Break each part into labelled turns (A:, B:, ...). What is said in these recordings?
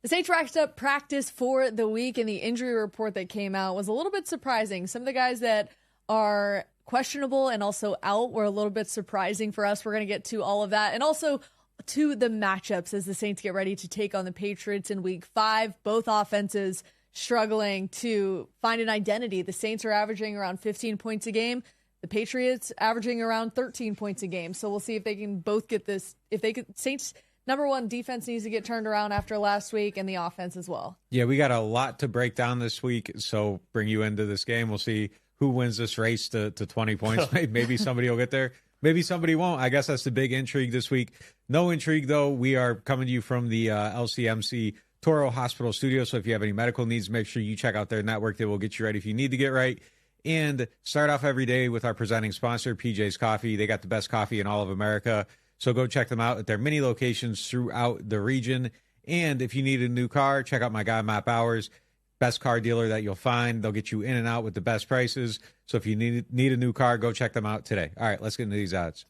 A: The Saints racked up practice for the week, and the injury report that came out was a little bit surprising. Some of the guys that are questionable and also out were a little bit surprising for us. We're going to get to all of that, and also to the matchups as the Saints get ready to take on the Patriots in Week 5. Both offenses struggling to find an identity. The Saints are averaging around 15 points a game. The Patriots averaging around 13 points a game. So we'll see if they can both get this. If they could, Saints, number one, defense needs to get turned around after last week, and the offense as well.
B: Yeah, we got a lot to break down this week, so bring you into this game. We'll see who wins this race to 20 points. Maybe somebody will get there. Maybe somebody won't. I guess that's the big intrigue this week. No intrigue, though. We are coming to you from the LCMC Toro Hospital Studio, so if you have any medical needs, make sure you check out their network. They will get you ready if you need to get right. And start off every day with our presenting sponsor, PJ's Coffee. They got the best coffee in all of America. So go check them out at their many locations throughout the region. And if you need a new car, check out my guy, Matt Bowers. Best car dealer that you'll find. They'll get you in and out with the best prices. So if you need a new car, go check them out today. All right, let's get into these odds.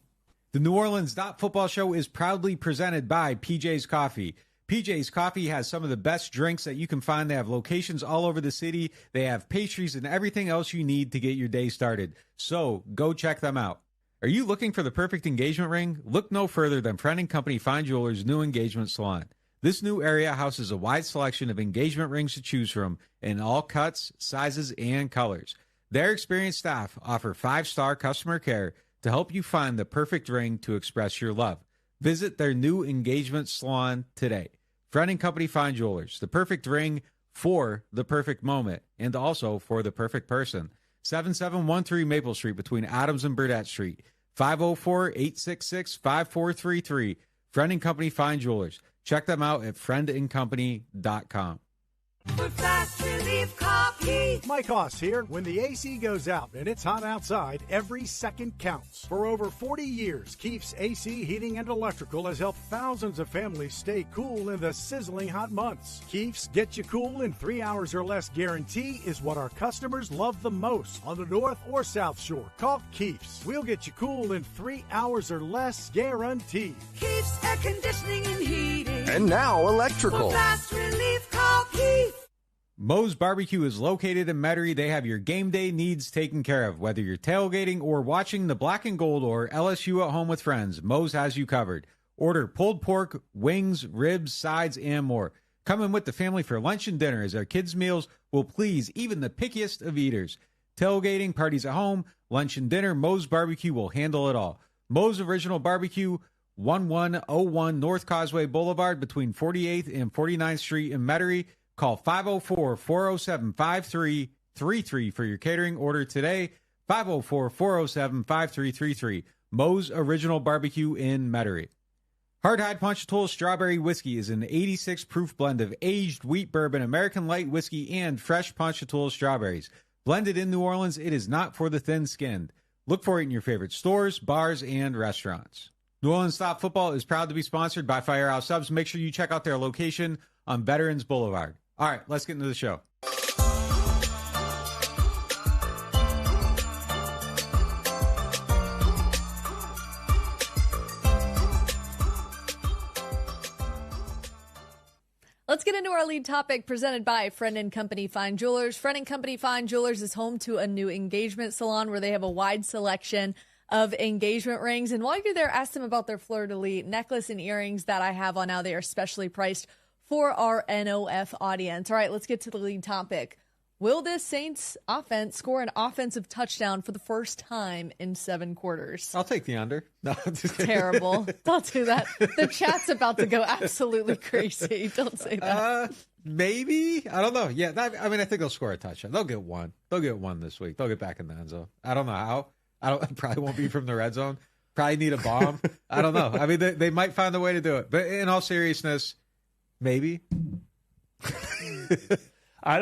B: The NewOrleans.Football show is proudly presented by PJ's Coffee. PJ's Coffee has some of the best drinks that you can find. They have locations all over the city. They have pastries and everything else you need to get your day started. So go check them out. Are you looking for the perfect engagement ring? Look no further than Friend & Company Fine Jewelers' new engagement salon. This new area houses a wide selection of engagement rings to choose from in all cuts, sizes, and colors. Their experienced staff offer 5-star customer care to help you find the perfect ring to express your love. Visit their new engagement salon today. Friend & Company Fine Jewelers, the perfect ring for the perfect moment and also for the perfect person. 7713 Maple Street between Adams and Burdette Street. 504-866-5433. Friend & Company Fine Jewelers. Check them out at friendandcompany.com.
C: For fast relief coffee.
D: Mike Hoss here. When the AC goes out and it's hot outside, every second counts. For over 40 years, Keefe's AC Heating and Electrical has helped thousands of families stay cool in the sizzling hot months. Keefe's Get You Cool in 3 hours or less guarantee is what our customers love the most on the North or South Shore. Call Keefe's. We'll get you cool in 3 hours or less guaranteed.
C: Keefe's Air Conditioning and Heating.
E: And now electrical.
C: For fast relief coffee.
B: Moe's Barbecue is located in Metairie. They have your game day needs taken care of. Whether you're tailgating or watching the Black and Gold or LSU at home with friends, Moe's has you covered. Order pulled pork, wings, ribs, sides, and more. Come in with the family for lunch and dinner as our kids' meals will please even the pickiest of eaters. Tailgating, parties at home, lunch and dinner, Moe's Barbecue will handle it all. Moe's Original Barbecue, 1101 North Causeway Boulevard between 48th and 49th Street in Metairie. Call 504-407-5333 for your catering order today. 504-407-5333. Moe's Original Barbecue in Metairie. Hardhide Ponchatoula Strawberry Whiskey is an 86 proof blend of aged wheat bourbon, American light whiskey, and fresh Ponchatoula strawberries. Blended in New Orleans, it is not for the thin-skinned. Look for it in your favorite stores, bars, and restaurants. NewOrleans.Football is proud to be sponsored by Firehouse Subs. Make sure you check out their location on Veterans Boulevard. All right, let's get into the show.
A: Let's get into our lead topic presented by Friend & Company Fine Jewelers. Friend & Company Fine Jewelers is home to a new engagement salon where they have a wide selection of engagement rings. And while you're there, ask them about their fleur-de-lis necklace and earrings that I have on now. They are specially priced for our NOF audience. All right, let's get to the lead topic. Will this Saints offense score an offensive touchdown for the first time in 7 quarters?
B: I'll take the under. No,
A: terrible. Don't do that. The chat's about to go absolutely crazy. Don't say that.
B: Maybe. I don't know. Yeah, I think they'll score a touchdown. They'll get one. They'll get one this week. They'll get back in the end zone. I don't know how. Probably won't be from the red zone. Probably need a bomb. I don't know. I mean, they might find a way to do it. But in all seriousness, maybe.
F: I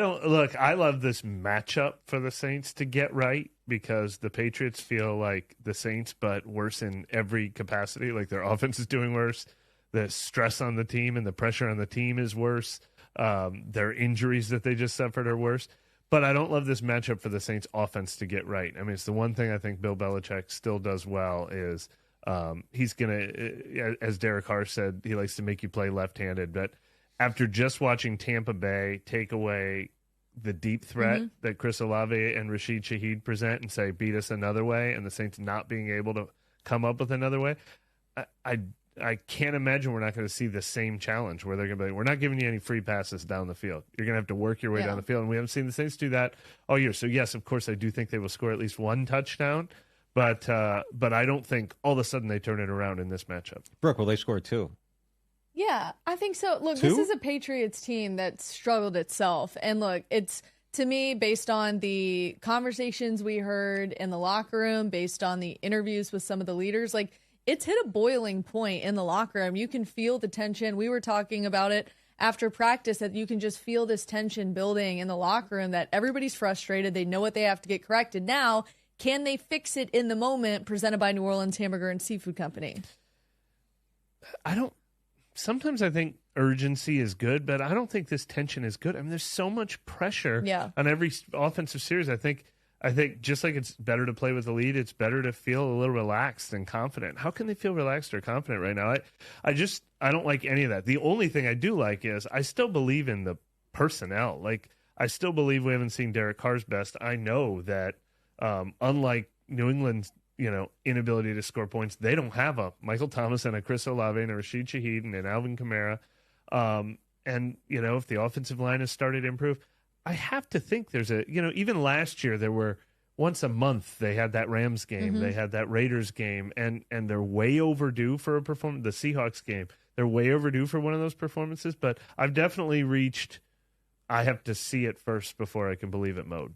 F: love this matchup for the Saints to get right because the Patriots feel like the Saints, but worse in every capacity. Like their offense is doing worse. The stress on the team and the pressure on the team is worse. Their injuries that they just suffered are worse. But I don't love this matchup for the Saints offense to get right. I mean, it's the one thing I think Bill Belichick still does well is he's going to, as Derek Carr said, he likes to make you play left-handed. But after just watching Tampa Bay take away the deep threat that Chris Olave and Rashid Shaheed present and say, beat us another way, and the Saints not being able to come up with another way, I can't imagine we're not going to see the same challenge where they're going to be like, we're not giving you any free passes down the field. You're going to have to work your way down the field. And we haven't seen the Saints do that all year. So, yes, of course, I do think they will score at least one touchdown. But I don't think all of a sudden they turn it around in this matchup.
B: Brooke, will they score 2?
A: Yeah, I think so. Look, this is a Patriots team that struggled itself. And look, it's, to me, based on the conversations we heard in the locker room, based on the interviews with some of the leaders, like, it's hit a boiling point in the locker room. You can feel the tension. We were talking about it after practice, that you can just feel this tension building in the locker room, that everybody's frustrated. They know what they have to get corrected. Now, can they fix it in the moment, presented by New Orleans Hamburger and Seafood Company?
F: Sometimes I think urgency is good, but I don't think this tension is good. I mean, there's so much pressure on every offensive series. I think just like it's better to play with the lead, it's better to feel a little relaxed and confident. How can they feel relaxed or confident right now? I don't like any of that. The only thing I do like is I still believe in the personnel. Like, I still believe we haven't seen Derek Carr's best. I know that unlike New England's inability to score points, they don't have a Michael Thomas and a Chris Olave and a Rashid Shaheed and an Alvin Kamara. And if the offensive line has started to improve, I have to think there's even last year there were once a month they had that Rams game, they had that Raiders game, and they're way overdue for a performance. The Seahawks game, they're way overdue for one of those performances. But I've definitely reached, I have to see it first before I can believe it mode.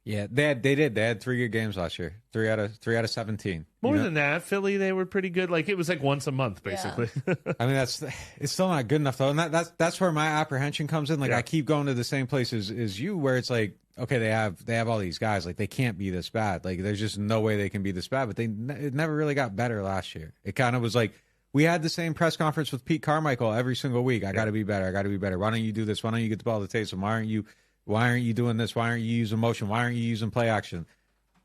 B: Yeah, they had 3 good games last year. 3 out of 17.
F: More than that, Philly, they were pretty good. Like, it was like once a month, basically.
A: Yeah.
B: I mean, it's still not good enough though, and that's where my apprehension comes in. Like, I keep going to the same place as you, where it's like, okay, they have all these guys, like, they can't be this bad. Like, there's just no way they can be this bad. But it never really got better last year. It kind of was like, we had the same press conference with Pete Carmichael every single week. I got to be better. I got to be better. Why don't you do this? Why don't you get the ball to Taysom? Why aren't you doing this? Why aren't you using motion? Why aren't you using play action?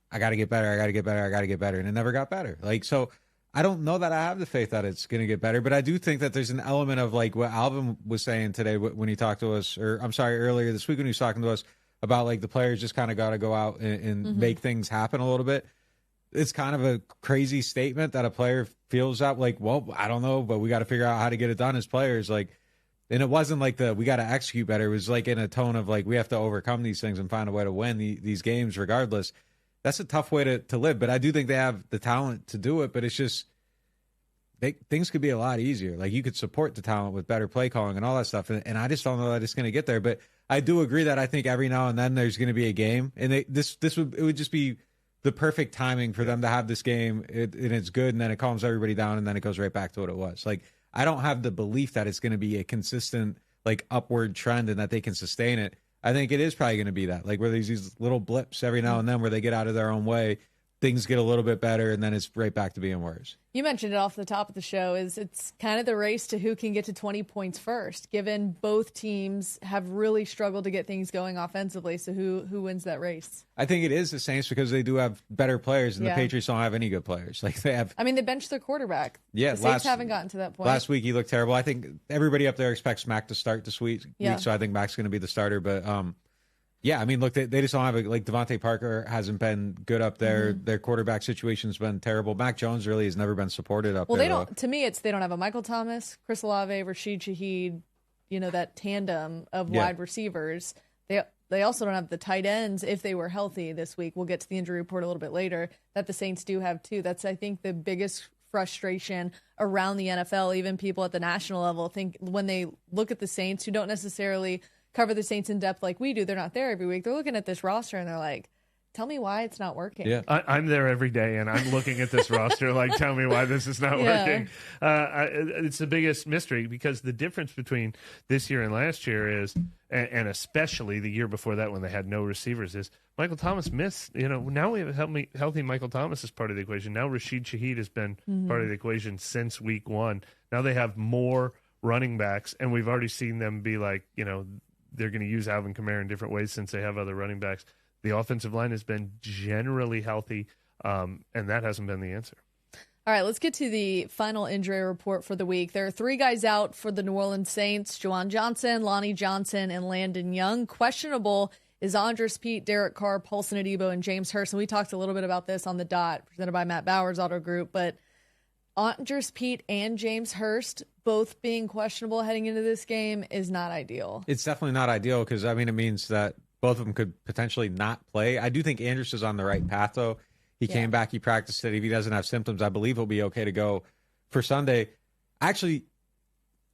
B: I got to get better. I got to get better. I got to get better. And it never got better. Like, so I don't know that I have the faith that it's going to get better, but I do think that there's an element of, like, what Alvin was saying today when he talked to us, or I'm sorry, earlier this week when he was talking to us about, like, the players just kind of got to go out and make things happen a little bit. It's kind of a crazy statement that a player feels that, like, well, I don't know, but we got to figure out how to get it done as players. Like, and it wasn't like we got to execute better. It was like in a tone of, like, we have to overcome these things and find a way to win these games regardless. That's a tough way to live, but I do think they have the talent to do it, but it's just things could be a lot easier. Like, you could support the talent with better play calling and all that stuff, and I just don't know that it's going to get there. But I do agree that I think every now and then there's going to be a game, and it would just be the perfect timing for them to have this game, and it's good, and then it calms everybody down, and then it goes right back to what it was. Like, I don't have the belief that it's going to be a consistent, like, upward trend and that they can sustain it. I think it is probably going to be that, like, where there's these little blips every now and then where they get out of their own way, things get a little bit better, and then it's right back to being worse. You
A: mentioned it off the top of the show, it's kind of the race to who can get to 20 points first, given both teams have really struggled to get things going offensively. So who wins that race?
B: I think it is the Saints, because they do have better players, and the Patriots don't have any good players. Like, they have.
A: I mean, they benched their quarterback.
B: Yeah,
A: the Saints haven't gotten to that point.
B: Last week he looked terrible. I think everybody up there expects Mac to start this week, so I think Mac's going to be the starter. But yeah, I mean, look, they just don't have like, Devontae Parker hasn't been good up there. Their quarterback situation's been terrible. Mac Jones really has never been supported up there.
A: Well, they don't. To me, they don't have a Michael Thomas, Chris Olave, Rashid Shaheed. That tandem of wide receivers. They also don't have the tight ends if they were healthy this week. We'll get to the injury report a little bit later. That the Saints do have too. That's, I think, the biggest frustration around the NFL. Even people at the national level think when they look at the Saints, who don't necessarily cover the Saints in depth like we do, they're not there every week. They're looking at this roster and they're like, tell me why it's not working.
F: Yeah, I'm there every day, and I'm looking at this roster like, tell me why this is not working. It's the biggest mystery, because the difference between this year and last year is, and especially the year before that when they had no receivers, is Michael Thomas missed. Now we have healthy Michael Thomas as part of the equation. Now Rashid Shaheed has been part of the equation since week 1. Now they have more running backs, and we've already seen them be like, they're going to use Alvin Kamara in different ways since they have other running backs. The offensive line has been generally healthy, and that hasn't been the answer.
A: All right, let's get to the final injury report for the week. There are 3 guys out for the New Orleans Saints: Juwan Johnson, Lonnie Johnson, and Landon Young. Questionable is Andres Pete, Derek Carr, Paulson Adebo, and James Hurst. And we talked a little bit about this on The Dot, presented by Matt Bauer's Auto Group. But Andres Pete and James Hurst both being questionable heading into this game is not ideal.
B: It's definitely not ideal because, I mean, it means that both of them could potentially not play. I do think Andrews is on the right path, though. He came back, he practiced it. If he doesn't have symptoms, I believe he'll be okay to go for Sunday. Actually,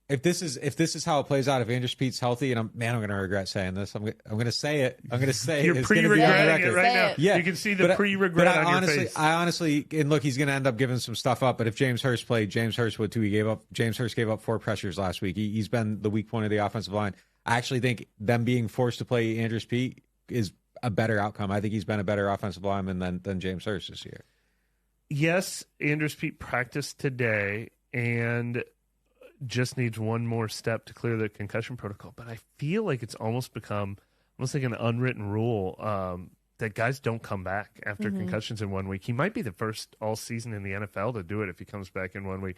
B: if this is how it plays out, if Andrews Pete's healthy, and I'm going to regret saying this. I'm going to say it. I'm going to say
F: You're
B: it's
F: pre-regretting it right
A: Say
F: now.
A: it.
B: Yeah,
F: You can see the pre-regret on your face.
B: I honestly, and look, he's going to end up giving some stuff up. But if James Hurst played, James Hurst would too. James Hurst gave up 4 pressures last week. He's been the weak point of the offensive line. I actually think them being forced to play Andrews Pete is a better outcome. I think he's been a better offensive lineman than James Hurst this year.
F: Yes, Andrews Pete practiced today and just needs one more step to clear the concussion protocol. But I feel like it's almost become almost like an unwritten rule that guys don't come back after concussions in 1 week. He might be the first all season in the NFL to do it if he comes back in 1 week.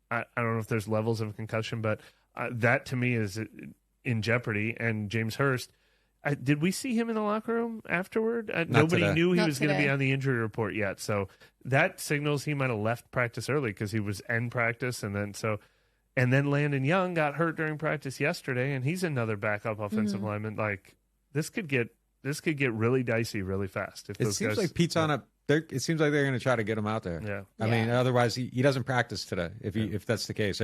F: I don't know if there's levels of concussion, but that to me is in jeopardy. And James Hurst, did we see him in the locker room afterward? Nobody
B: today.
F: knew he
A: Not
F: was going to be
A: today.
F: on the injury report yet. So that signals he might have left practice early because he was end practice. And then Landon Young got hurt during practice yesterday, and he's another backup offensive lineman. Like this could get really dicey really fast. If
B: It
F: those
B: seems
F: guys,
B: like Pete's on a. It seems like they're going to try to get him out there.
F: Yeah.
B: I mean, otherwise he doesn't practice today. If that's the case,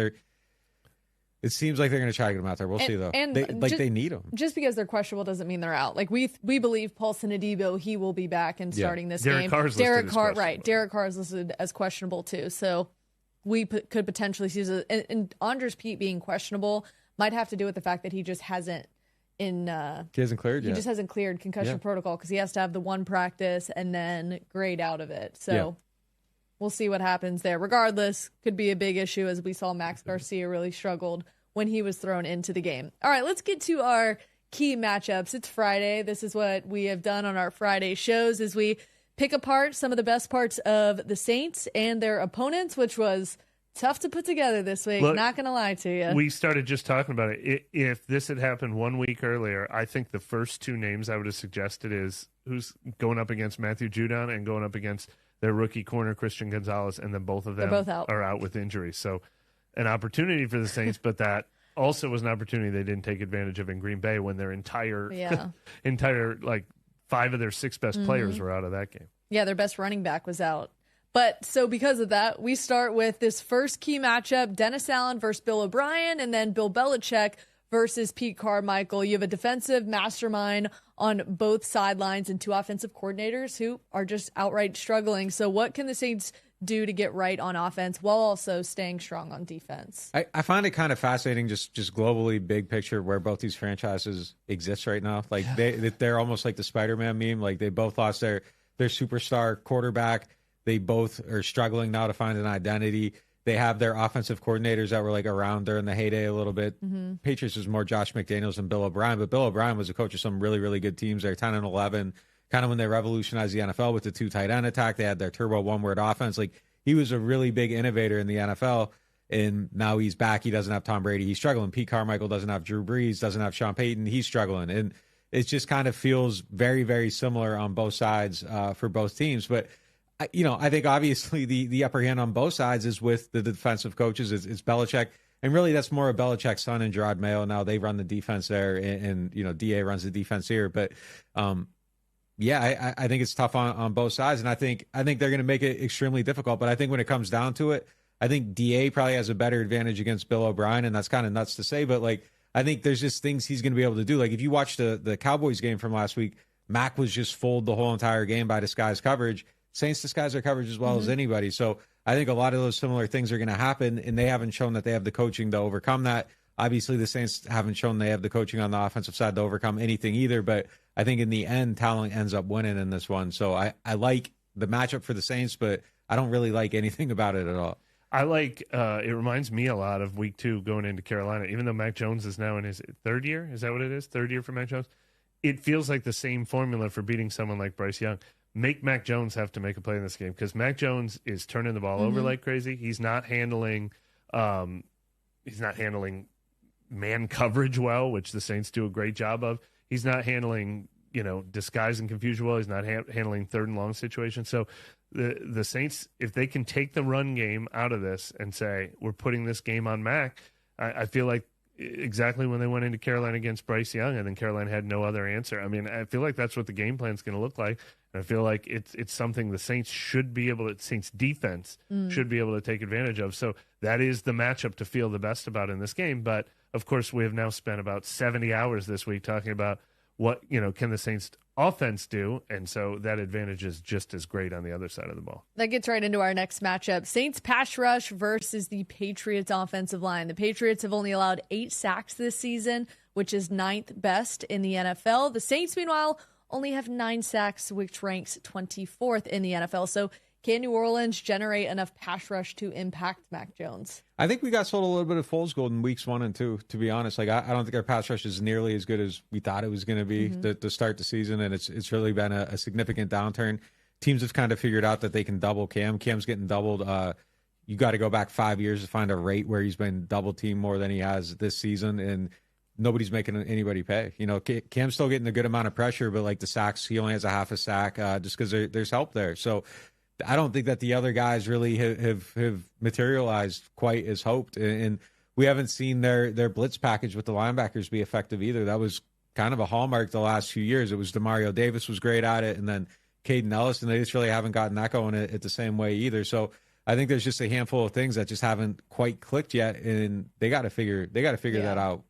B: it seems like they're going to try to get him out there. We'll see though.
A: And
B: they need him.
A: Just because they're questionable doesn't mean they're out. Like we believe Paulson Adebo, he will be back and starting this
F: Derek
A: game.
F: Carr's listed
A: Derek
F: as
A: Carr,
F: questionable.
A: right? Derek Carr is listed as questionable too. So we could potentially see and Andres Pete being questionable might have to do with the fact that he just hasn't
B: He hasn't cleared
A: he
B: yet.
A: just hasn't cleared concussion protocol because he has to have the one practice and then grade out of it. So we'll see what happens there. Regardless, could be a big issue as we saw Max Garcia really struggled when he was thrown into the game. All right, let's get to our key matchups. It's Friday. This is what we have done on our Friday shows as we pick apart some of the best parts of the Saints and their opponents, which was tough to put together this week.
F: Look,
A: not going to lie to you.
F: we started just talking about it. If this had happened 1 week earlier, I think the first 2 names I would have suggested is who's going up against Matthew Judon and going up against their rookie corner, Christian Gonzalez, and then both of them
A: both out.
F: are out with injuries. So an opportunity for the Saints, but that also was an opportunity they didn't take advantage of in Green Bay when their entire like 5 of their 6 best players were out of that game.
A: Yeah, their best running back was out. But so because of that, we start with this first key matchup, Dennis Allen versus Bill O'Brien, and then Bill Belichick versus Pete Carmichael. You have a defensive mastermind on both sidelines and 2 offensive coordinators who are just outright struggling. So what can the Saints do to get right on offense while also staying strong on defense?
B: I find it kind of fascinating, just globally, big picture, where both these franchises exist right now. Like they're almost like the Spider-Man meme. Like they both lost their superstar quarterback. They both are struggling now to find an identity. They have their offensive coordinators that were like around during the heyday a little bit. Patriots was more Josh McDaniels than Bill O'Brien, but Bill O'Brien was a coach of some really, really good teams there, 10-11. Kind of when they revolutionized the NFL with the 2 tight end attack, they had their turbo one-word offense. Like he was a really big innovator in the NFL, and now he's back. He doesn't have Tom Brady. He's struggling. Pete Carmichael doesn't have Drew Brees, doesn't have Sean Payton. He's struggling, and it just kind of feels very, very similar on both sides for both teams. But I think obviously the upper hand on both sides is with the defensive coaches. It's Belichick. And really, that's more of Belichick's son and Gerard Mayo. Now they run the defense there, and DA runs the defense here. But, I think it's tough on both sides. And I think they're going to make it extremely difficult. But I think when it comes down to it, I think DA probably has a better advantage against Bill O'Brien. And that's kind of nuts to say. But, I think there's just things he's going to be able to do. Like, if you watch the Cowboys game from last week, Mac was just fooled the whole entire game by disguised coverage. Saints disguise their coverage as well as anybody. So I think a lot of those similar things are going to happen, and they haven't shown that they have the coaching to overcome that. Obviously, the Saints haven't shown they have the coaching on the offensive side to overcome anything either, but I think in the end, talent ends up winning in this one. So I like the matchup for the Saints, but I don't really like anything about it at all.
F: I like it reminds me a lot of week 2 going into Carolina, even though Mac Jones is now in his 3rd year. Is that what it is? 3rd year for Mac Jones? It feels like the same formula for beating someone like Bryce Young. make Mac Jones have to make a play in this game, because Mac Jones is turning the ball over like crazy. He's not handling man coverage well, which the Saints do a great job of. He's not handling, disguise and confusion well. He's not handling third and long situations. So the Saints, if they can take the run game out of this and say, we're putting this game on Mac, I feel like exactly when they went into Carolina against Bryce Young, and then Carolina had no other answer. I mean, I feel like that's what the game plan is going to look like. And I feel like it's something the Saints should be able to, Saints defense should be able to take advantage of. So that is the matchup to feel the best about in this game. But of course, we have now spent about 70 hours this week talking about what, can the Saints offense do? And so that advantage is just as great on the other side of the ball.
A: That gets right into our next matchup. Saints pass rush versus the Patriots offensive line. The Patriots have only allowed 8 sacks this season, which is 9th best in the NFL. The Saints, meanwhile, only have 9 sacks, which ranks 24th in the NFL. So can New Orleans generate enough pass rush to impact Mac Jones?
B: I think we got sold a little bit of fool's gold in weeks 1 and 2, to be honest. Like, I don't think our pass rush is nearly as good as we thought it was going to be to start the season, and it's really been a significant downturn. Teams have kind of figured out that they can double Cam. Cam's getting doubled. You got to go back 5 years to find a rate where he's been double-teamed more than he has this season, and nobody's making anybody pay. Cam's still getting a good amount of pressure, but like the sacks, he only has a half a sack just because there's help there. So I don't think that the other guys really have materialized quite as hoped. And we haven't seen their blitz package with the linebackers be effective either. That was kind of a hallmark the last few years. It was Demario Davis was great at it, and then Caden Ellis, and they just really haven't gotten that going at the same way either. So I think there's just a handful of things that just haven't quite clicked yet, and they got to figure that out,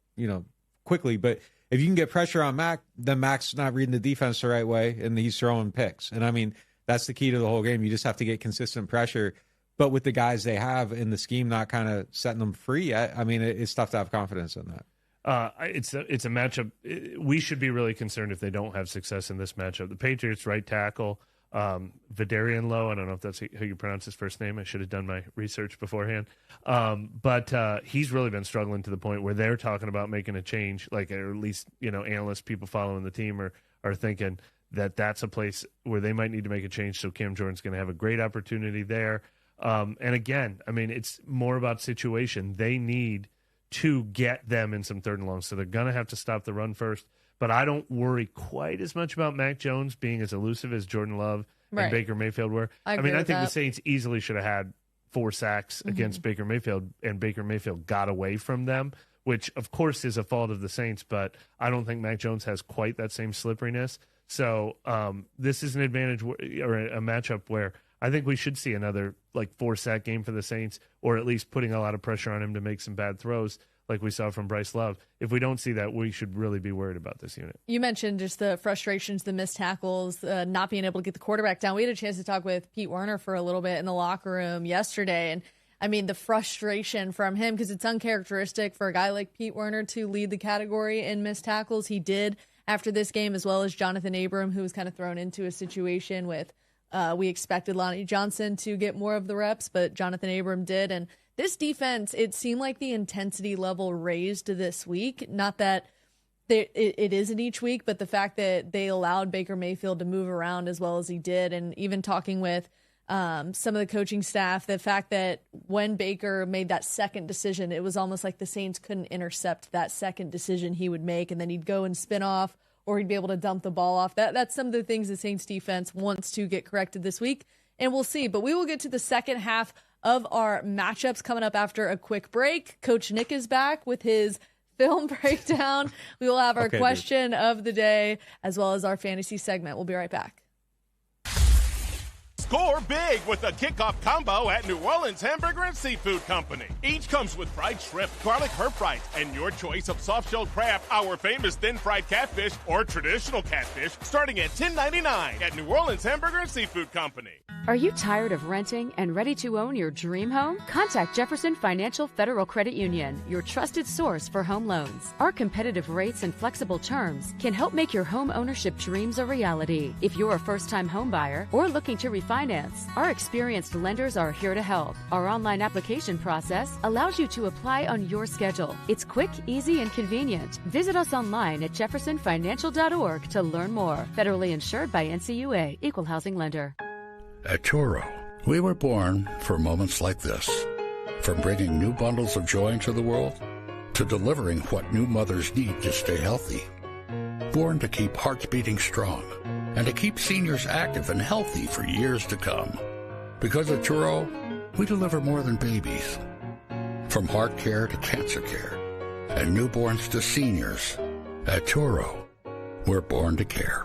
B: quickly. But if you can get pressure on Mac, then Mac's not reading the defense the right way, and he's throwing picks. And I mean, that's the key to the whole game. You just have to get consistent pressure. But with the guys they have in the scheme not kind of setting them free yet, I mean, it's tough to have confidence in that.
F: It's a matchup. We should be really concerned if they don't have success in this matchup. The Patriots right tackle, Vidarian Lowe, I don't know if that's how you pronounce his first name. I should have done my research beforehand. But he's really been struggling to the point where they're talking about making a change, like, or at least, analysts, people following the team are thinking that that's a place where they might need to make a change. So Cam Jordan's going to have a great opportunity there. And again, I mean, it's more about situation. They need to get them in some third and long. So they're going to have to stop the run first. But I don't worry quite as much about Mac Jones being as elusive as Jordan Love and Baker Mayfield were. I think the Saints easily should have had 4 sacks against Baker Mayfield, and Baker Mayfield got away from them, which, of course, is a fault of the Saints. But I don't think Mac Jones has quite that same slipperiness. So this is an advantage or a matchup where I think we should see another 4-sack game for the Saints, or at least putting a lot of pressure on him to make some bad throws like we saw from Bryce Love. If we don't see that, we should really be worried about this unit.
A: You mentioned just the frustrations, the missed tackles, not being able to get the quarterback down. We had a chance to talk with Pete Werner for a little bit in the locker room yesterday, and I mean, the frustration from him, because it's uncharacteristic for a guy like Pete Werner to lead the category in missed tackles. He did after this game, as well as Jonathan Abram, who was kind of thrown into a situation with we expected Lonnie Johnson to get more of the reps, but Jonathan Abram did. And this defense, it seemed like the intensity level raised this week. Not that it isn't each week, but the fact that they allowed Baker Mayfield to move around as well as he did. And even talking with some of the coaching staff, the fact that when Baker made that second decision, it was almost like the Saints couldn't intercept that second decision he would make, and then he'd go and spin off, or he'd be able to dump the ball off. That's some of the things the Saints defense wants to get corrected this week, and we'll see. But we will get to the second half of our matchups coming up after a quick break. Coach Nick is back with his film breakdown. We will have our question of the day, as well as our fantasy segment. We'll be right back.
E: Score big with the kickoff combo at New Orleans Hamburger and Seafood Company. Each comes with fried shrimp, garlic herb fries, and your choice of soft-shelled crab, our famous thin-fried catfish, or traditional catfish, starting at $10.99 at New Orleans Hamburger and Seafood Company.
G: Are you tired of renting and ready to own your dream home? Contact Jefferson Financial Federal Credit Union, your trusted source for home loans. Our competitive rates and flexible terms can help make your home ownership dreams a reality. If you're a first-time home buyer or looking to refinance, our experienced lenders are here to help. Our online application process allows you to apply on your schedule. It's quick, easy, and convenient. Visit us online at jeffersonfinancial.org to learn more. Federally insured by NCUA, Equal Housing Lender.
H: At Turo, we were born for moments like this. From bringing new bundles of joy into the world, to delivering what new mothers need to stay healthy. Born to keep hearts beating strong, and to keep seniors active and healthy for years to come. Because at Turo, we deliver more than babies. From heart care to cancer care, and newborns to seniors. At Turo, we're born to care.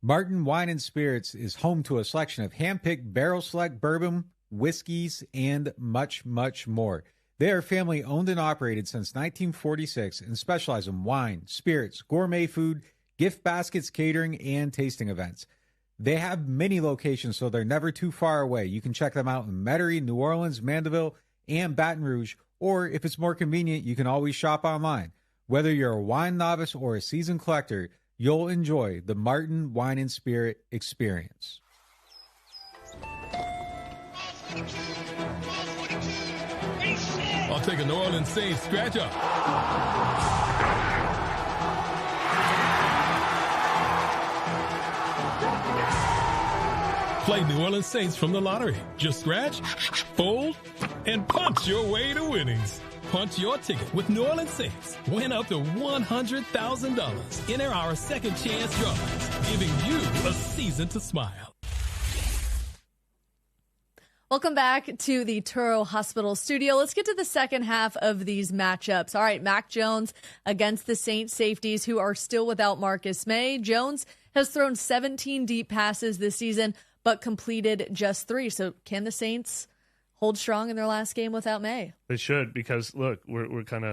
B: Martin Wine and Spirits is home to a selection of hand-picked barrel select bourbon, whiskeys, and much, much more. They are family owned and operated since 1946 and specialize in wine, spirits, gourmet food, gift baskets, catering, and tasting events. They have many locations, so they're never too far away. You can check them out in Metairie, New Orleans, Mandeville, and Baton Rouge, or if it's more convenient, you can always shop online. Whether you're a wine novice or a seasoned collector, you'll enjoy the Martin Wine and Spirit experience.
I: I'll take a New Orleans Saints scratch up. Play New Orleans Saints from the lottery. Just scratch, fold, and punch your way to winnings. Punch your ticket with New Orleans Saints. Win up to $100,000. Enter our second chance drawings, giving you a season to smile.
A: Welcome back to the Turo Hospital studio. Let's get to the second half of these matchups. All right, Mac Jones against the Saints safeties who are still without Marcus May. Jones has thrown 17 deep passes this season, but completed just 3. So can the Saints hold strong in their last game without May?
F: They should, because look, we're kind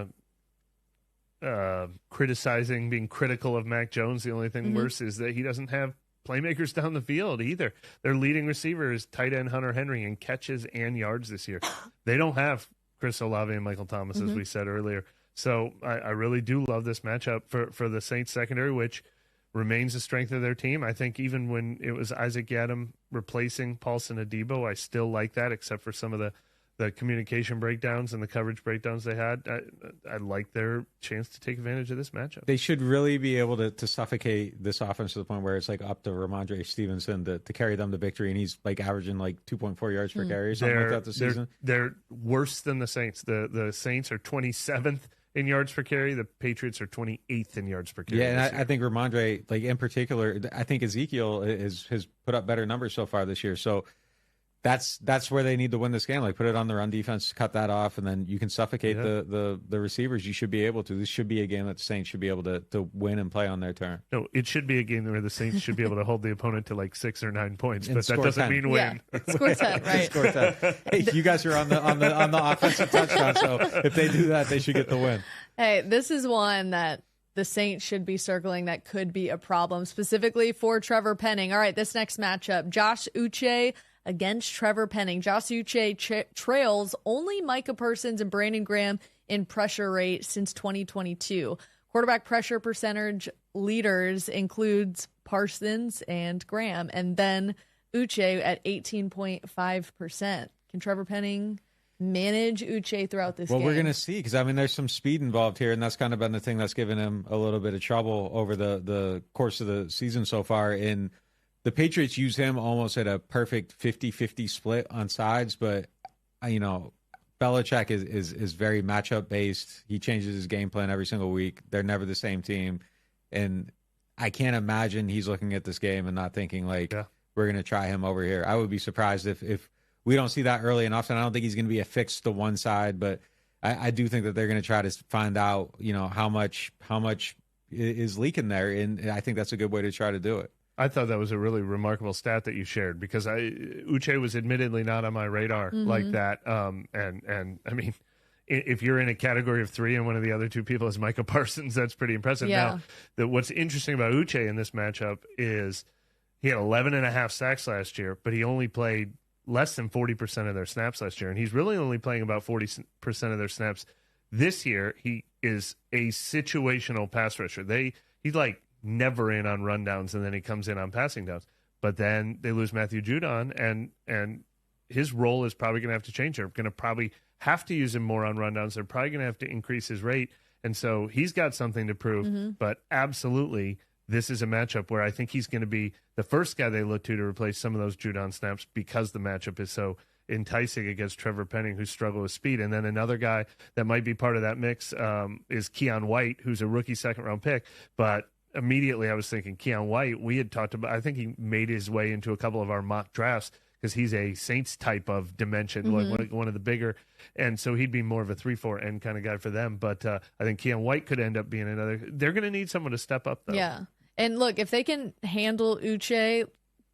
F: of criticizing, being critical of Mac Jones. The only thing worse is that he doesn't have playmakers down the field either. Their leading receiver is tight end Hunter Henry in catches and yards this year. They don't have Chris Olave and Michael Thomas, as we said earlier. So I really do love this matchup for the Saints secondary, which remains the strength of their team. I think even when it was Isaac Yiadom replacing Paulson Adebo, I still like that, except for some of the communication breakdowns and the coverage breakdowns they had. I like their chance to take advantage of this matchup.
B: They should really be able to suffocate this offense to the point where it's like up to Ramondre Stevenson to carry them to victory, and he's like averaging like 2.4 yards per carry or something like that this season.
F: They're worse than the Saints. The Saints are 27th in yards per carry. The Patriots are 28th in yards per carry.
B: Yeah, and I think Ramondre, like in particular, I think Ezekiel has put up better numbers so far this year. So that's where they need to win this game. Like put it on the run defense, cut that off, and then you can suffocate the receivers. You should be able to. This should be a game that the Saints should be able to win and play on their turn.
F: No, it should be a game where the Saints should be able to hold the opponent to like 6 or 9 points, but that doesn't
B: 10.
F: mean win.
A: Yeah. Score 10, right?
B: Score 10. Hey, you guys are on the offensive touchdown, so if they do that, they should get the win.
A: Hey, this is one that the Saints should be circling that could be a problem, specifically for Trevor Penning. All right, this next matchup, Josh Uche against Trevor Penning. Josh Uche trails only Micah Parsons and Brandon Graham in pressure rate since 2022. Quarterback pressure percentage leaders includes Parsons and Graham, and then Uche at 18.5%. Can Trevor Penning manage Uche throughout this game?
B: Well, we're going to see, because, I mean, there's some speed involved here, and that's kind of been the thing that's given him a little bit of trouble over the course of the season so far. And the Patriots use him almost at a perfect 50-50 split on sides, but, you know, Belichick is very matchup-based. He changes his game plan every single week. They're never the same team. And I can't imagine he's looking at this game and not thinking, like, we're going to try him over here. I would be surprised if we don't see that early enough, and I don't think he's going to be affixed to one side, but I do think that they're going to try to find out, you know, how much is leaking there, and I think that's a good way to try to do it.
F: I thought that was a really remarkable stat that you shared, because Uche was admittedly not on my radar like that. And I mean, if you're in a category of 3 and one of the other 2 people is Micah Parsons, that's pretty impressive.
A: Yeah.
F: Now, what's interesting about Uche in this matchup is He had 11.5 sacks last year, but he only played less than 40% of their snaps last year. And he's really only playing about 40% of their snaps this year. He is a situational pass rusher. He's like never in on rundowns, and then he comes in on passing downs. But then they lose Matthew Judon, and his role is probably going to have to change. They're going to probably have to use him more on rundowns. They're probably going to have to increase his rate. And so he's got something to prove. But absolutely, this is a matchup where I think he's going to be the first guy they look to replace some of those Judon snaps because the matchup is so enticing against Trevor Penning, who struggled with speed. And then another guy that might be part of that mix is Keon White, who's a rookie second-round pick. But immediately I was thinking Keon White, we had talked about, I think he made his way into a couple of our mock drafts because he's a Saints type of dimension, like one of the bigger. And so he'd be more of a 3-4 end kind of guy for them. But I think Keon White could end up being another. They're going to need someone to step up, though.
A: Yeah. And look, if they can handle Uche,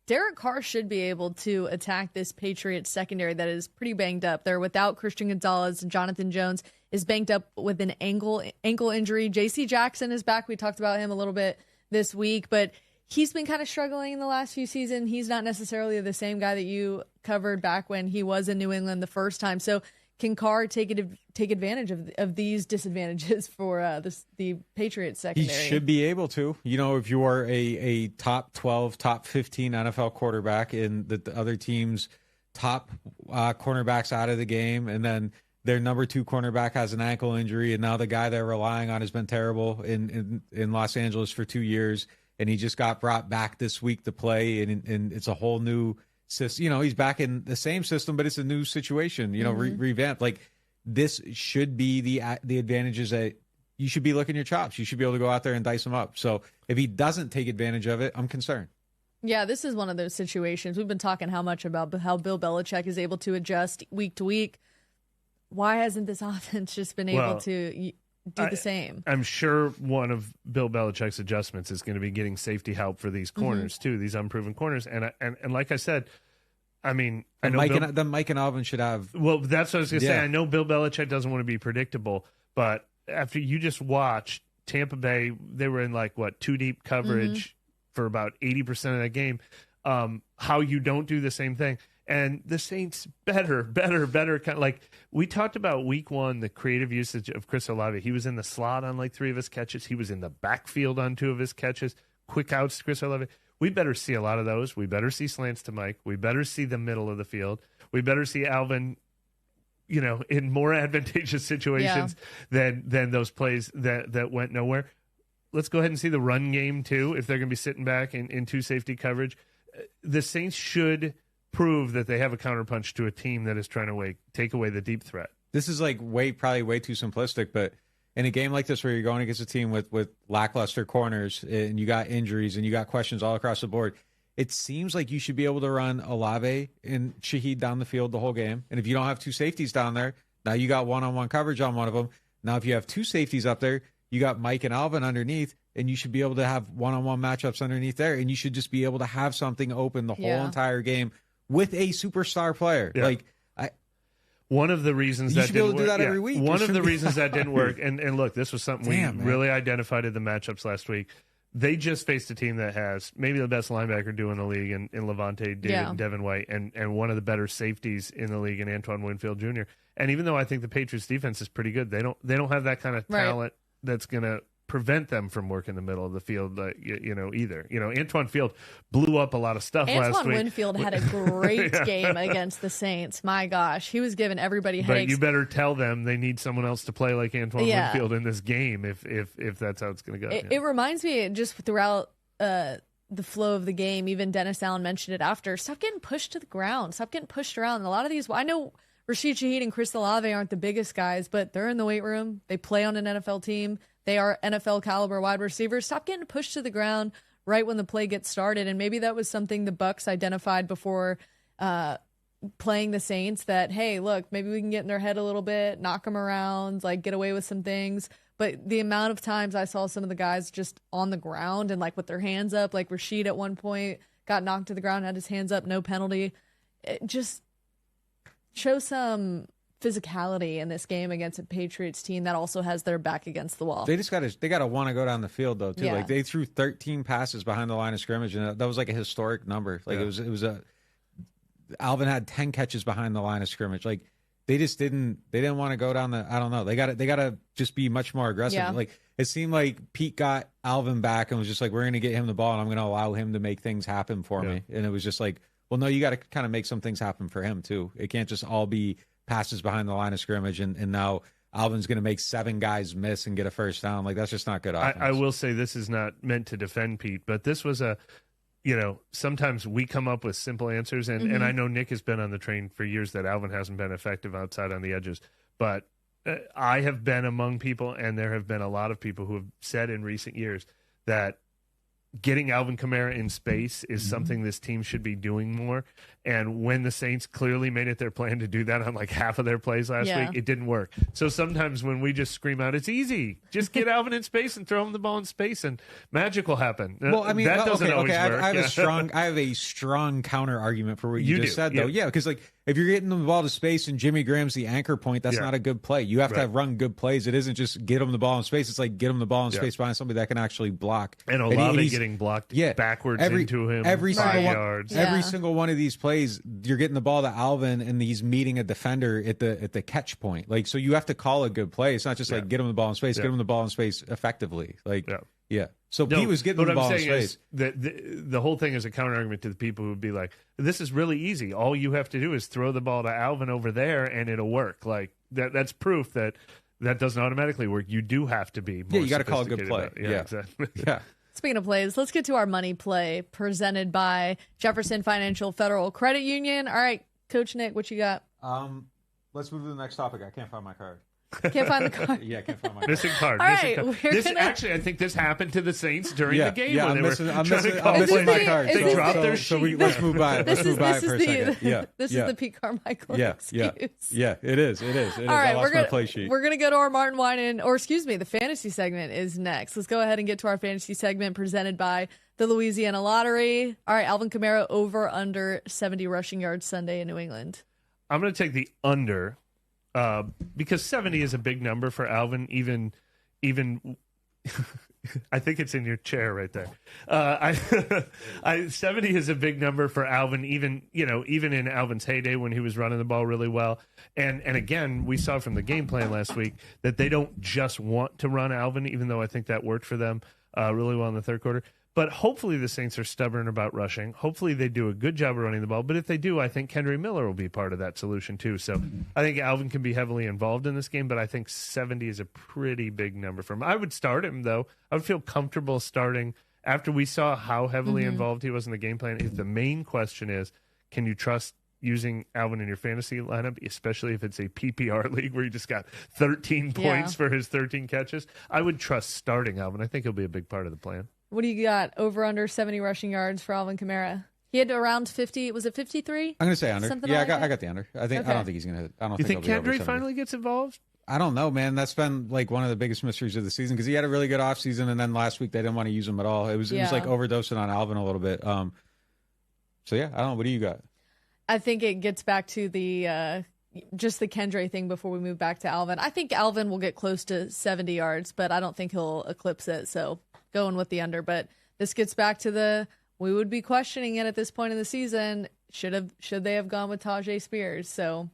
A: Derek Carr should be able to attack this Patriots secondary that is pretty banged up. They're without Christian Gonzalez. Jonathan Jones is banged up with an ankle injury. J.C. Jackson is back. We talked about him a little bit this week, but he's been kind of struggling in the last few seasons. He's not necessarily the same guy that you covered back when he was in New England the first time. So can Carr take advantage of these disadvantages for the Patriots secondary?
B: He should be able to. You know, if you are a top 12, top 15 NFL quarterback and the other team's top cornerbacks out of the game, and then their number 2 cornerback has an ankle injury, and now the guy they're relying on has been terrible in Los Angeles for 2 years, and he just got brought back this week to play, and it's a whole new system. You know, he's back in the same system, but it's a new situation, you know, revamped. Like, this should be the advantages that you should be licking your chops. You should be able to go out there and dice them up. So if he doesn't take advantage of it, I'm concerned.
A: Yeah, this is one of those situations. We've been talking how Bill Belichick is able to adjust week to week. Why hasn't this offense just been able to do the same? I'm sure one of Bill Belichick's adjustments is going to be getting safety help for these corners too, these unproven corners. And like I said, I mean, I know
B: Mike and Alvin should have.
F: Well, that's what I was going to say. I know Bill Belichick doesn't want to be predictable, but after you just watch Tampa Bay, they were in like 2 deep coverage for about 80% of that game. How you don't do the same thing. And the Saints better. Kind of like we talked about week 1, the creative usage of Chris Olave. He was in the slot on like 3 of his catches. He was in the backfield on 2 of his catches. Quick outs to Chris Olave. We better see a lot of those. We better see slants to Mike. We better see the middle of the field. We better see Alvin, you know, in more advantageous situations than those plays that went nowhere. Let's go ahead and see the run game too. If they're going to be sitting back in 2 safety coverage, the Saints should prove that they have a counterpunch to a team that is trying to take away the deep threat.
B: This is like probably way too simplistic, but in a game like this where you're going against a team with lackluster corners and you got injuries and you got questions all across the board, it seems like you should be able to run Olave and Shaheed down the field the whole game. And if you don't have 2 safeties down there, now you got one-on-one coverage on one of them. Now if you have 2 safeties up there, you got Mike and Alvin underneath, and you should be able to have one-on-one matchups underneath there, and you should just be able to have something open the whole entire game with a superstar player.
F: Yeah.
B: Like,
F: one of the reasons
B: you
F: that
B: should be able
F: didn't
B: to do
F: work,
B: that every week.
F: One of the reasons that didn't work, and look, this was something we
B: man.
F: really identified in the matchups last week. They just faced a team that has maybe the best linebacker duo in the league in Levante David and Devin White, and one of the better safeties in the league in Antoine Winfield Jr. And even though I think the Patriots defense is pretty good, they don't have that kind of talent that's going to prevent them from working the middle of the field, either. You know, Antoine Field blew up a lot of stuff last week.
A: Antoine Winfield had a great game against the Saints. My gosh, he was giving everybody headaches.
F: But you better tell them they need someone else to play like Antoine Winfield in this game if that's how it's going to go.
A: It reminds me just throughout the flow of the game, even Dennis Allen mentioned it after, stop getting pushed to the ground. Stop getting pushed around. A lot of these, I know Rashid Shaheed and Chris Olave aren't the biggest guys, but they're in the weight room. They play on an NFL team. They are NFL caliber wide receivers. Stop getting pushed to the ground right when the play gets started. And maybe that was something the Bucs identified before playing the Saints, that, hey, look, maybe we can get in their head a little bit, knock them around, like get away with some things. But the amount of times I saw some of the guys just on the ground and like with their hands up, like Rashid at one point got knocked to the ground, had his hands up, no penalty. It just show some physicality in this game against a Patriots team that also has their back against the wall.
B: They gotta want to go down the field though too.
A: Yeah.
B: Like they threw 13 passes behind the line of scrimmage, and that was like a historic number. Like it was Alvin had 10 catches behind the line of scrimmage. Like they didn't want to go down the, I don't know. They gotta just be much more aggressive.
A: Yeah.
B: Like it seemed like Pete got Alvin back and was just like, we're gonna get him the ball and I'm gonna allow him to make things happen for me. And it was just like, well, no, you got to kind of make some things happen for him too. It can't just all be passes behind the line of scrimmage, and now Alvin's going to make 7 guys miss and get a first down. Like, that's just not good offense.
F: I will say this is not meant to defend Pete, but this was sometimes we come up with simple answers, and I know Nick has been on the train for years that Alvin hasn't been effective outside on the edges, but I have been among people, and there have been a lot of people who have said in recent years that getting Alvin Kamara in space is something this team should be doing more. And when the Saints clearly made it their plan to do that on like half of their plays last week, it didn't work. So sometimes when we just scream out, it's easy, just get Alvin in space and throw him the ball in space and magic will happen.
B: Well, I mean,
F: that doesn't always work.
B: I have a strong counter argument for what you just said, though. Yeah, because like if you're getting the ball to space and Jimmy Graham's the anchor point, that's not a good play. You have to run good plays. It isn't just get him the ball in space. It's like get him the ball in space behind somebody that can actually block.
F: And Olave getting blocked backwards into him
B: every
F: 5
B: single
F: yards.
B: Every single one of these plays, you're getting the ball to Alvin and he's meeting a defender at the catch point. Like, so you have to call a good play. It's not just like get him the ball in space, get him the ball in space effectively. Like, So Pete was getting the ball in space.
F: The whole thing is a counter argument to the people who would be like, this is really easy. All you have to do is throw the ball to Alvin over there and it'll work. Like that's proof that doesn't automatically work. You do have to be more
B: you got to call a good play.
F: Exactly.
A: Speaking of plays, let's get to our money play presented by Jefferson Financial Federal Credit Union. All right, Coach Nick, what you got?
B: Let's move to the next topic. I can't find my card.
A: Can't find the card.
B: I can't find my
F: missing card.
A: All
F: missing
A: right,
F: card. Actually, I think this happened to the Saints during the game.
B: Yeah,
F: when
B: I'm missing my card.
F: They dropped their sheet.
B: Let's move by. Let's move by for a second.
A: This is the Pete Carmichael excuse.
B: Yeah, it is. All
A: right,
B: I lost my play sheet.
A: We're gonna go to our Martin Wine the fantasy segment is next. Let's go ahead and get to our fantasy segment presented by the Louisiana Lottery. All right, Alvin Kamara over under 70 rushing yards Sunday in New England.
F: I'm going to take the under because 70 is a big number for Alvin. Even I think it's in your chair right there. 70 is a big number for Alvin. Even in Alvin's heyday when he was running the ball really well. And again, we saw from the game plan last week that they don't just want to run Alvin, even though I think that worked for them really well in the third quarter. But hopefully the Saints are stubborn about rushing. Hopefully they do a good job of running the ball. But if they do, I think Kendry Miller will be part of that solution too. So I think Alvin can be heavily involved in this game, but I think 70 is a pretty big number for him. I would start him, though. I would feel comfortable starting after we saw how heavily involved he was in the game plan. If the main question is, can you trust using Alvin in your fantasy lineup, especially if it's a PPR league where you just got 13 points for his 13 catches? I would trust starting Alvin. I think he'll be a big part of the plan.
A: What do you got? Over under 70 rushing yards for Alvin Kamara. He had around 50. Was it 53?
B: I'm going to say under.
A: Something
B: I
A: like
B: got the under. I don't think he's going to hit. I don't
F: you
B: think
F: Kendry finally gets involved?
B: I don't know, man. That's been like one of the biggest mysteries of the season because he had a really good offseason, and then last week they didn't want to use him at all. It was like overdosing on Alvin a little bit. So yeah, I don't know. What do you got?
A: I think it gets back to the just the Kendry thing before we move back to Alvin. I think Alvin will get close to 70 yards, but I don't think he'll eclipse it. So going with the under, but this gets back to we would be questioning it at this point in the season. Should they have gone with Tajay Spears? So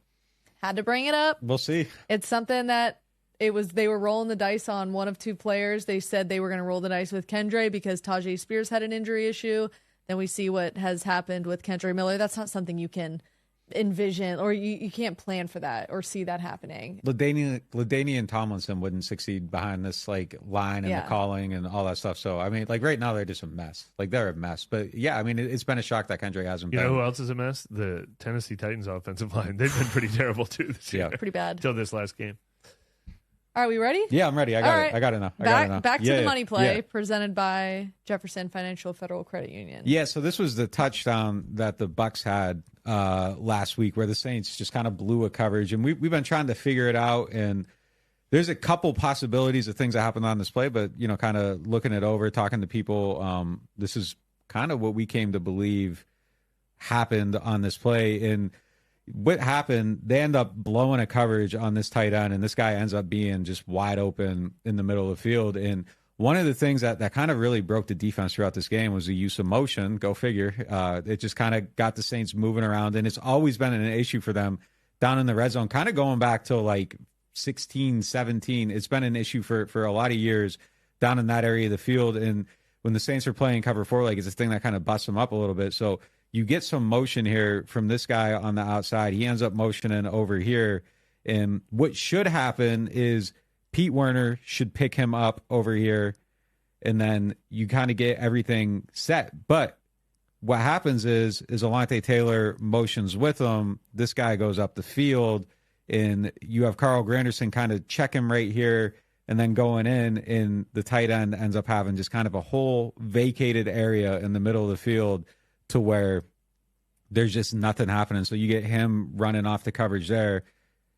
A: had to bring it up.
B: We'll see.
A: It's something that they were rolling the dice on one of two players. They said they were going to roll the dice with Kendry because Tajay Spears had an injury issue. Then we see what has happened with Kendry Miller. That's not something you can envision or you can't plan for that or see that happening.
B: LaDainian Tomlinson wouldn't succeed behind this like line and the calling and all that stuff. So I mean, like right now they're just a mess. Like they're a mess. But yeah, I mean it's been a shock that Kendry hasn't been.
F: You know who else is a mess? The Tennessee Titans offensive line. They've been pretty terrible too this year.
A: Pretty bad.
F: Until this last game.
A: Are we ready?
B: Yeah, I'm ready. I got it. I got it now.
A: Back to the money play presented by Jefferson Financial Federal Credit Union.
B: Yeah, so this was the touchdown that the Bucs had last week where the Saints just kind of blew a coverage. And we've been trying to figure it out. And there's a couple possibilities of things that happened on this play, but, kind of looking it over, talking to people, this is kind of what we came to believe happened on this play. And what happened, they end up blowing a coverage on this tight end, and this guy ends up being just wide open in the middle of the field. And one of the things that kind of really broke the defense throughout this game was the use of motion. Go figure. It just kind of got the Saints moving around, and it's always been an issue for them down in the red zone, kind of going back to like 16, 17. It's been an issue for a lot of years down in that area of the field. And when the Saints are playing cover 4, like, it's a thing that kind of busts them up a little bit. So you get some motion here from this guy on the outside. He ends up motioning over here. And what should happen is Pete Werner should pick him up over here, and then you kind of get everything set. But what happens is Alontae Taylor motions with him. This guy goes up the field, and you have Carl Granderson kind of check him right here, and then going in, and the tight end ends up having just kind of a whole vacated area in the middle of the field to where there's just nothing happening. So you get him running off the coverage there.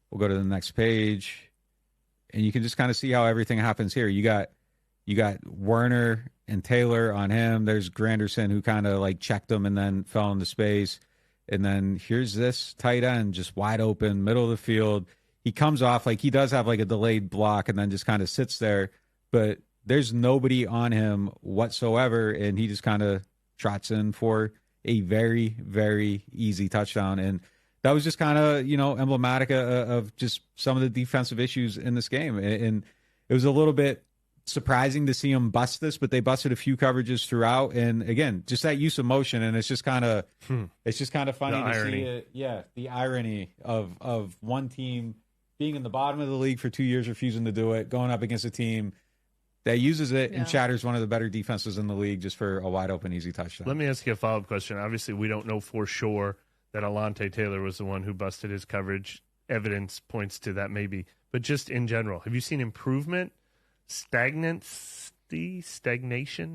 B: We'll go to the next page, and you can just kind of see how everything happens here. You got Werner and Taylor on him. There's Granderson, who kind of like checked him and then fell into space. And then here's this tight end just wide open, middle of the field. He comes off, like, he does have like a delayed block and then just kind of sits there, but there's nobody on him whatsoever. And he just kind of trots in for a very, very easy touchdown. And that was just kind of, emblematic of just some of the defensive issues in this game. And it was a little bit surprising to see them bust this, but they busted a few coverages throughout. And again, just that use of motion. And it's just kind of, funny to see it. Yeah. The irony of one team being in the bottom of the league for 2 years, refusing to do it, going up against a team that uses it and shatters one of the better defenses in the league just for a wide open, easy touchdown.
F: Let me ask you a follow-up question. Obviously, we don't know for sure that Alontae Taylor was the one who busted his coverage. Evidence points to that maybe. But just in general, have you seen improvement, stagnation?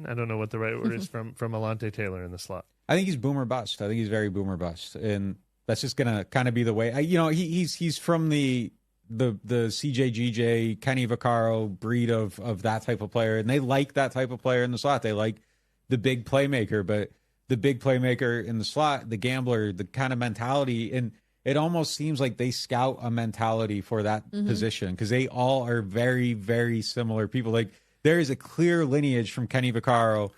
F: I don't know what the right word is from Alontae Taylor in the slot.
B: I think he's boomer bust. I think he's very boomer bust. And that's just going to kind of be the way. He's from the CJGJ, Kenny Vaccaro breed of that type of player. And they like that type of player in the slot. They like the big playmaker, but the big playmaker in the slot, the gambler, the kind of mentality. And it almost seems like they scout a mentality for that position, because they all are very, very similar people. Like, there is a clear lineage from Kenny Vaccaro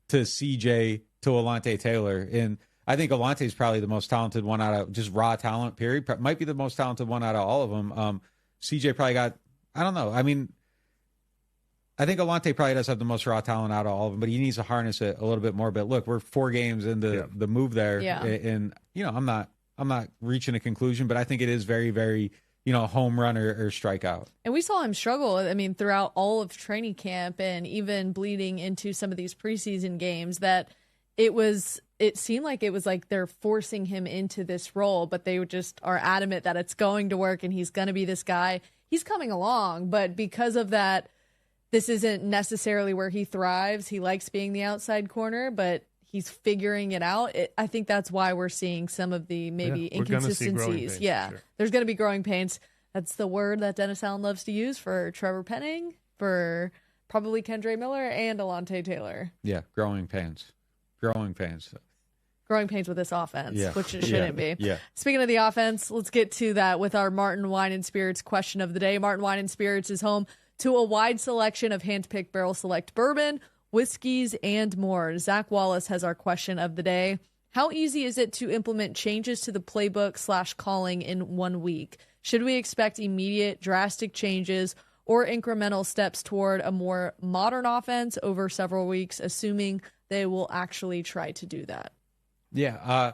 B: to CJ to Alontae Taylor. And I think Alontae is probably the most talented one out of just raw talent, period. Might be the most talented one out of all of them. CJ probably got, I don't know. I mean, I think Alontae probably does have the most raw talent out of all of them, but he needs to harness it a little bit more. But look, we're 4 games into the move there.
A: Yeah.
B: And, I'm not reaching a conclusion, but I think it is very, very, home run or strikeout.
A: And we saw him struggle, I mean, throughout all of training camp and even bleeding into some of these preseason games, that it seemed like it was like they're forcing him into this role, but they just are adamant that it's going to work and he's going to be this guy. He's coming along, but because of that, this isn't necessarily where he thrives. He likes being the outside corner, but he's figuring it out. I think that's why we're seeing some of the maybe inconsistencies.
F: Sure.
A: There's going to be growing pains. That's the word that Dennis Allen loves to use for Trevor Penning, for probably Kendre Miller, and Alontae Taylor.
B: Yeah, growing pains. Growing pains
A: with this offense, which it shouldn't be.
B: Yeah.
A: Speaking of the offense, let's get to that with our Martin Wine and Spirits question of the day. Martin Wine and Spirits is home to a wide selection of hand-picked barrel select bourbon, whiskeys, and more. Zach Wallace has our question of the day. How easy is it to implement changes to the playbook / calling in 1 week? Should we expect immediate drastic changes or incremental steps toward a more modern offense over several weeks, assuming they will actually try to do that?
B: Yeah.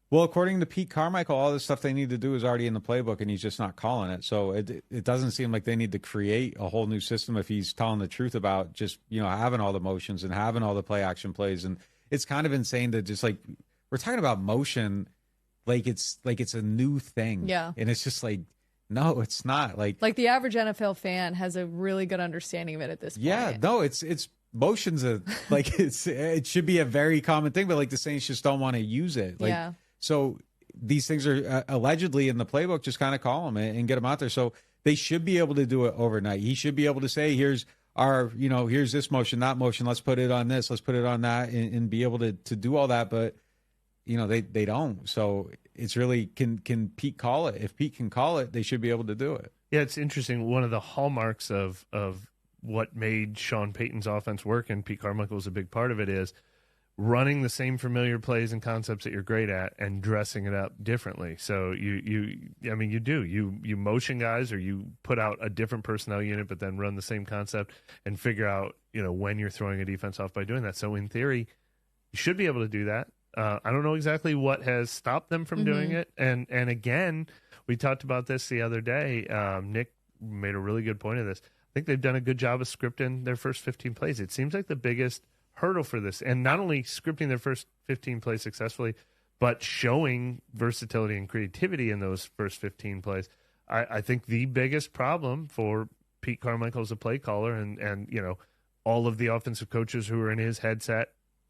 B: Well, according to Pete Carmichael, all the stuff they need to do is already in the playbook, and he's just not calling it. So it doesn't seem like they need to create a whole new system if he's telling the truth about just, having all the motions and having all the play action plays. And it's kind of insane to just, like, we're talking about motion like it's a new thing.
A: Yeah.
B: And it's just like, no, it's not. Like
A: the average NFL fan has a really good understanding of it at this point.
B: Yeah, no, it's motion's it should be a very common thing, but like the Saints just don't want to use it. So these things are allegedly in the playbook. Just kind of call them and get them out there. So they should be able to do it overnight. He should be able to say, here's this motion, that motion. Let's put it on this. Let's put it on that, and be able to do all that. But they don't. So it's really, can Pete call it? If Pete can call it, they should be able to do it.
F: Yeah, it's interesting. One of the hallmarks of what made Sean Payton's offense work, and Pete Carmichael was a big part of it, is running the same familiar plays and concepts that you're great at and dressing it up differently. So you motion guys, or you put out a different personnel unit, but then run the same concept and figure out, when you're throwing a defense off by doing that. So in theory, you should be able to do that. I don't know exactly what has stopped them from doing it. And again, we talked about this the other day. Nick made a really good point of this. I think they've done a good job of scripting their first 15 plays. It seems like the biggest hurdle for this, and not only scripting their first 15 plays successfully, but showing versatility and creativity in those first 15 plays. I think the biggest problem for Pete Carmichael as a play caller, and all of the offensive coaches who are in his headset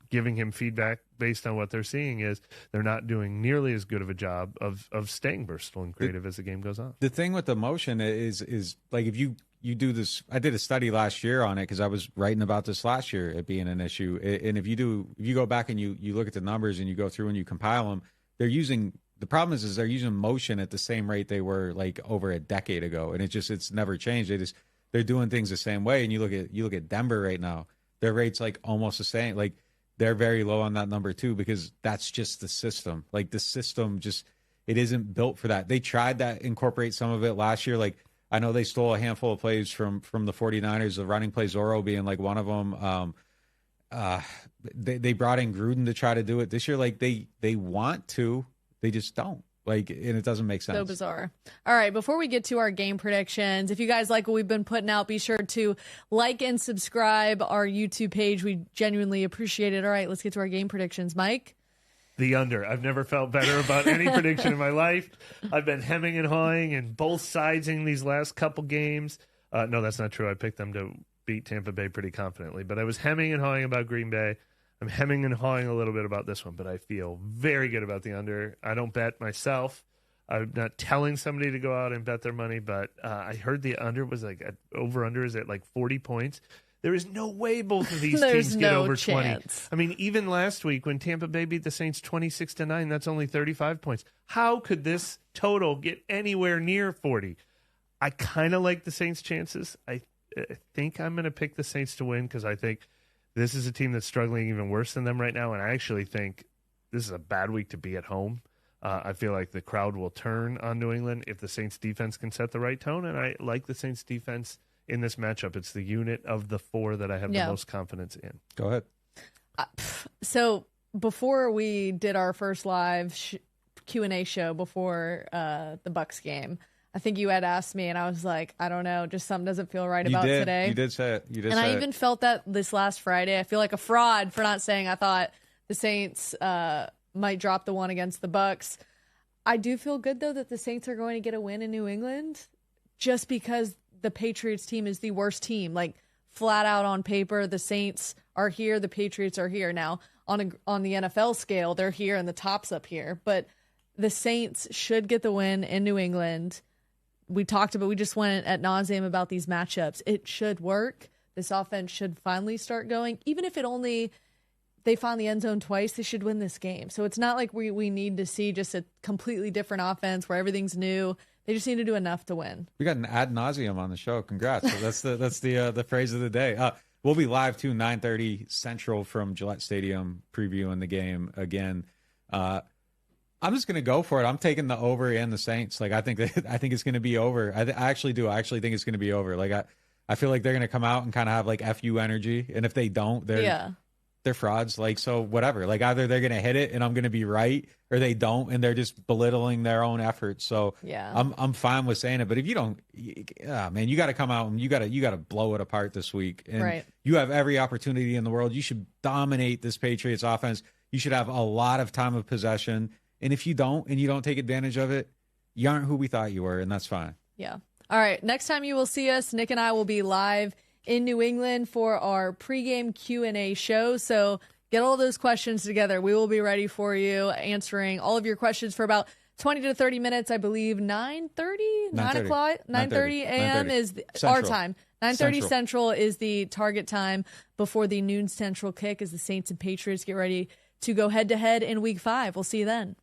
F: giving him feedback based on what they're seeing, is they're not doing nearly as good of a job of staying versatile and creative as the game goes on.
B: The thing with the motion is like, if you do this, I did a study last year on it because I was writing about this last year, it being an issue. And if you go back and you look at the numbers and you go through and you compile them, the problem is they're using motion at the same rate they were like over a decade ago. And it's never changed. They're doing things the same way. And you look at Denver right now, their rate's like almost the same. Like, they're very low on that number too, because that's just the system. Like, the system it isn't built for that. They tried to incorporate some of it last year. Like, I know they stole a handful of plays from the 49ers, the running play, Zorro being like one of them. They brought in Gruden to try to do it this year. Like, they want to, they just don't. Like, and it doesn't make sense.
A: So bizarre. All right, before we get to our game predictions, if you guys like what we've been putting out, be sure to like and subscribe our YouTube page. We genuinely appreciate it. All right, let's get to our game predictions. Mike?
F: The under. I've never felt better about any prediction in my life. I've been hemming and hawing and both sidesing these last couple games. No, that's not true. I picked them to beat Tampa Bay pretty confidently, but I was hemming and hawing about Green Bay. I'm hemming and hawing a little bit about this one, but I feel very good about the under. I don't bet myself. I'm not telling somebody to go out and bet their money, but I heard the under was like over-under is at like 40 points. There is no way both of these teams get over 20. I mean, even last week when Tampa Bay beat the Saints 26-9, that's only 35 points. How could this total get anywhere near 40? I kind of like the Saints' chances. I think I'm going to pick the Saints to win because I think this is a team that's struggling even worse than them right now, and I actually think this is a bad week to be at home. I feel like the crowd will turn on New England if the Saints' defense can set the right tone, and I like the Saints' defense in this matchup. It's the unit of the four that I have the most confidence in.
B: Go ahead.
A: So before we did our first live Q&A show before the Bucks game, I think you had asked me, and I was like, I don't know, just something doesn't feel right about today.
B: You did say it.
A: I even felt that this last Friday. I feel like a fraud for not saying I thought the Saints might drop the one against the Bucks. I do feel good, though, that the Saints are going to get a win in New England just because the Patriots team is the worst team. Like, flat out on paper, the Saints are here, the Patriots are here. Now, on the NFL scale, they're here and the top's up here. But the Saints should get the win in New England. We just went ad nauseum about these matchups. It should work. This offense should finally start going. Even if they find the end zone twice, they should win this game. So it's not like we need to see just a completely different offense where everything's new. They just need to do enough to win.
B: We got an ad nauseum on the show. Congrats. So that's the phrase of the day. We'll be live too, 9:30 Central from Gillette Stadium, previewing the game again. I'm just going to go for it. I'm taking the over and the Saints. Like, I think it's going to be over. I actually do. I actually think it's going to be over. Like, I feel like they're going to come out and kind of have like FU energy. And if they don't, they're frauds. Like, so whatever. Like, either they're going to hit it and I'm going to be right, or they don't and they're just belittling their own efforts. So I'm fine with saying it. But if you don't, man, you got to come out and you got to blow it apart this week. And you have every opportunity in the world. You should dominate this Patriots offense. You should have a lot of time of possession. And if you don't, and you don't take advantage of it, you aren't who we thought you were, and that's fine.
A: Yeah. All right. Next time you will see us, Nick and I will be live in New England for our pregame Q&A show. So get all those questions together. We will be ready for you, answering all of your questions for about 20 to 30 minutes. I believe 9:30 a.m. is our time. 9:30 Central is the target time before the noon Central kick as the Saints and Patriots get ready to go head-to-head in Week 5. We'll see you then.